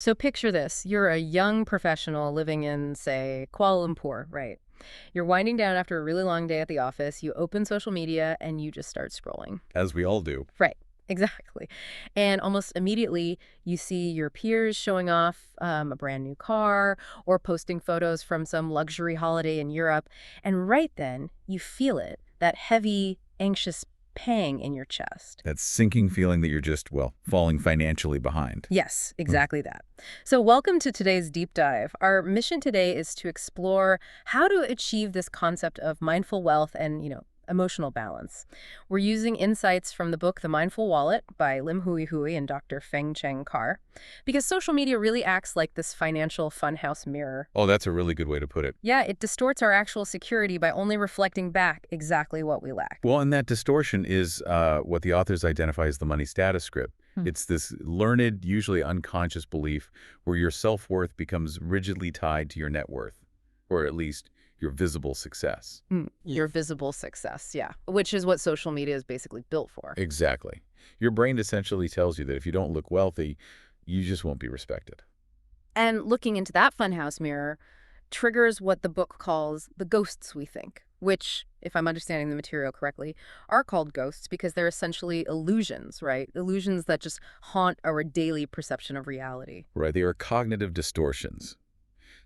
So picture this. You're a young professional living in, say, Kuala Lumpur, right? You're winding down after a really long day at the office. You open social media and you just start scrolling. As we all do. Right. Exactly. And almost immediately, you see your peers showing off a brand new car or posting photos from some luxury holiday in Europe. And right then, you feel it, that heavy, anxious pang in your chest. That sinking feeling that you're just, well, falling financially behind. Yes, Mm. exactly that. So welcome to today's deep dive. Our mission today is to explore how to achieve this concept of mindful wealth and, emotional balance. We're using insights from the book The Mindful Wallet by Lim Hui Hui and Dr. Feng Cheng Carr, because social media really acts like this financial funhouse mirror. Oh, that's a really good way to put it. Yeah, it distorts our actual security by only reflecting back exactly what we lack. Well, and that distortion is what the authors identify as the money status script. It's this learned, usually unconscious belief where your self-worth becomes rigidly tied to your net worth, or at least your visible success. Your visible success, yeah, which is what social media is basically built for. Exactly. Your brain essentially tells you that if you don't look wealthy, you just won't be respected. And looking into that funhouse mirror triggers what the book calls the ghosts we think, which, if I'm understanding the material correctly, are called ghosts because they're essentially illusions, right? Illusions that just haunt our daily perception of reality. Right? They are cognitive distortions.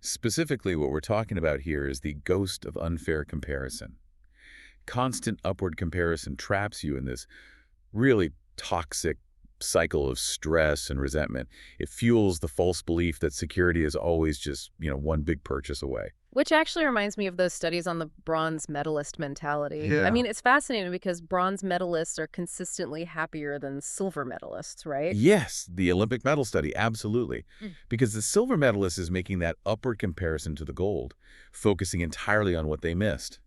Specifically, what we're talking about here is the ghost of unfair comparison. Constant upward comparison traps you in this really toxic cycle of stress and resentment. It fuels the false belief that security is always just, one big purchase away. Which actually reminds me of those studies on the bronze medalist mentality. I Yeah. mean, it's fascinating because bronze medalists are consistently happier than silver medalists, right? Yes, the Olympic medal study, absolutely. Mm. Because the silver medalist is making that upward comparison to the gold, focusing entirely on what they missed,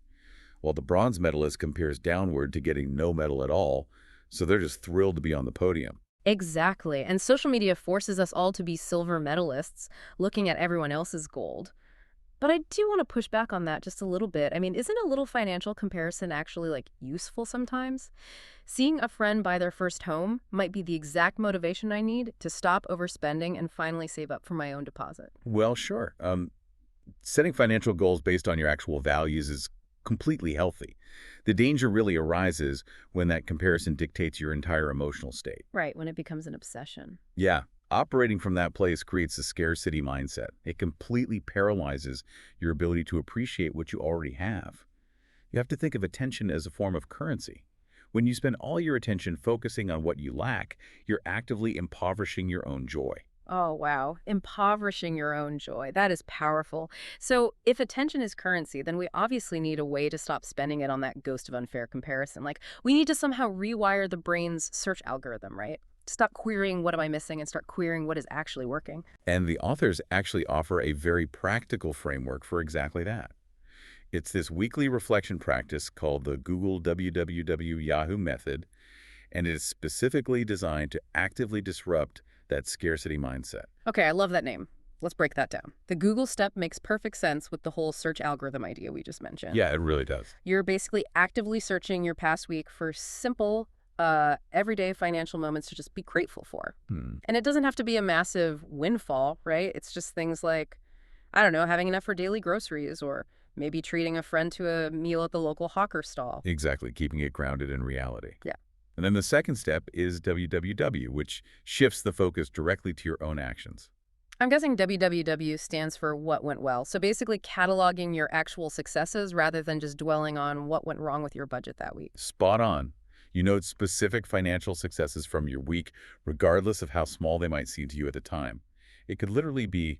while the bronze medalist compares downward to getting no medal at all, so they're just thrilled to be on the podium. Exactly. And social media forces us all to be silver medalists, looking at everyone else's gold. But I do want to push back on that just a little bit. I mean, isn't a little financial comparison actually useful sometimes? Seeing a friend buy their first home might be the exact motivation I need to stop overspending and finally save up for my own deposit. Well, sure. Setting financial goals based on your actual values is completely healthy. The danger really arises when that comparison dictates your entire emotional state. Right, when it becomes an obsession. Yeah, operating from that place creates a scarcity mindset. It completely paralyzes your ability to appreciate what you already have. You have to think of attention as a form of currency. When you spend all your attention focusing on what you lack, you're actively impoverishing your own joy. Oh, wow. Impoverishing your own joy. That is powerful. So if attention is currency, then we obviously need a way to stop spending it on that ghost of unfair comparison. We need to somehow rewire the brain's search algorithm, right? Stop querying what am I missing and start querying what is actually working. And the authors actually offer a very practical framework for exactly that. It's this weekly reflection practice called the Google-WWW-Yahoo method, and it is specifically designed to actively disrupt that scarcity mindset. Okay, I love that name. Let's break that down. The Google step makes perfect sense with the whole search algorithm idea we just mentioned. Yeah, it really does. You're basically actively searching your past week for simple, everyday financial moments to just be grateful for. And it doesn't have to be a massive windfall, right? It's just things like, I don't know, having enough for daily groceries or maybe treating a friend to a meal at the local hawker stall. Exactly, keeping it grounded in reality. Yeah. And then the second step is WWW, which shifts the focus directly to your own actions. I'm guessing WWW stands for what went well. So basically cataloging your actual successes rather than just dwelling on what went wrong with your budget that week. Spot on. You note specific financial successes from your week, regardless of how small they might seem to you at the time. It could literally be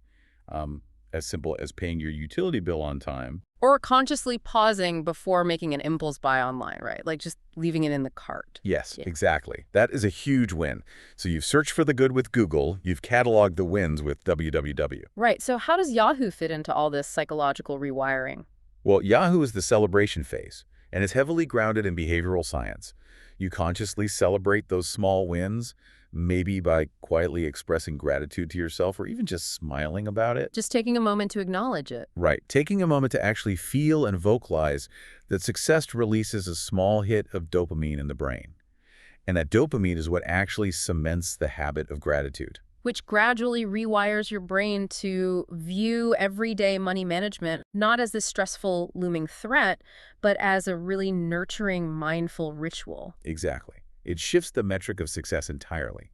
as simple as paying your utility bill on time. Or consciously pausing before making an impulse buy online, right? Like just leaving it in the cart. Yes, Yeah. exactly. That is a huge win. So you've searched for the good with Google, you've cataloged the wins with WWW. Right. So how does Yahoo fit into all this psychological rewiring? Well, Yahoo is the celebration phase, and is heavily grounded in behavioral science. You consciously celebrate those small wins, maybe by quietly expressing gratitude to yourself or even just smiling about it. Just taking a moment to acknowledge it. Right. Taking a moment to actually feel and vocalize that success releases a small hit of dopamine in the brain. And that dopamine is what actually cements the habit of gratitude. which gradually rewires your brain to view everyday money management not as this stressful looming threat, but as a really nurturing, mindful ritual. Exactly. It shifts the metric of success entirely.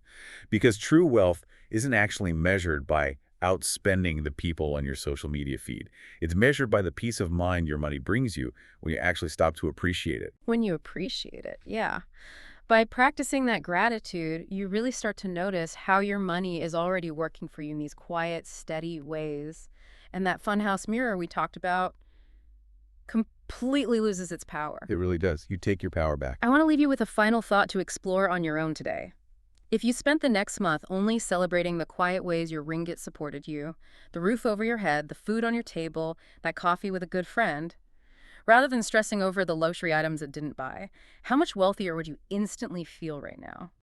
Because true wealth isn't actually measured by outspending the people on your social media feed. It's measured by the peace of mind your money brings you when you actually stop to appreciate it. When you appreciate it, yeah. By practicing that gratitude, you really start to notice how your money is already working for you in these quiet, steady ways. And that funhouse mirror we talked about completely loses its power. It really does. You take your power back. I want to leave you with a final thought to explore on your own today. If you spent the next month only celebrating the quiet ways your ringgit supported you, the roof over your head, the food on your table, that coffee with a good friend, rather than stressing over the luxury items it didn't buy, how much wealthier would you instantly feel right now?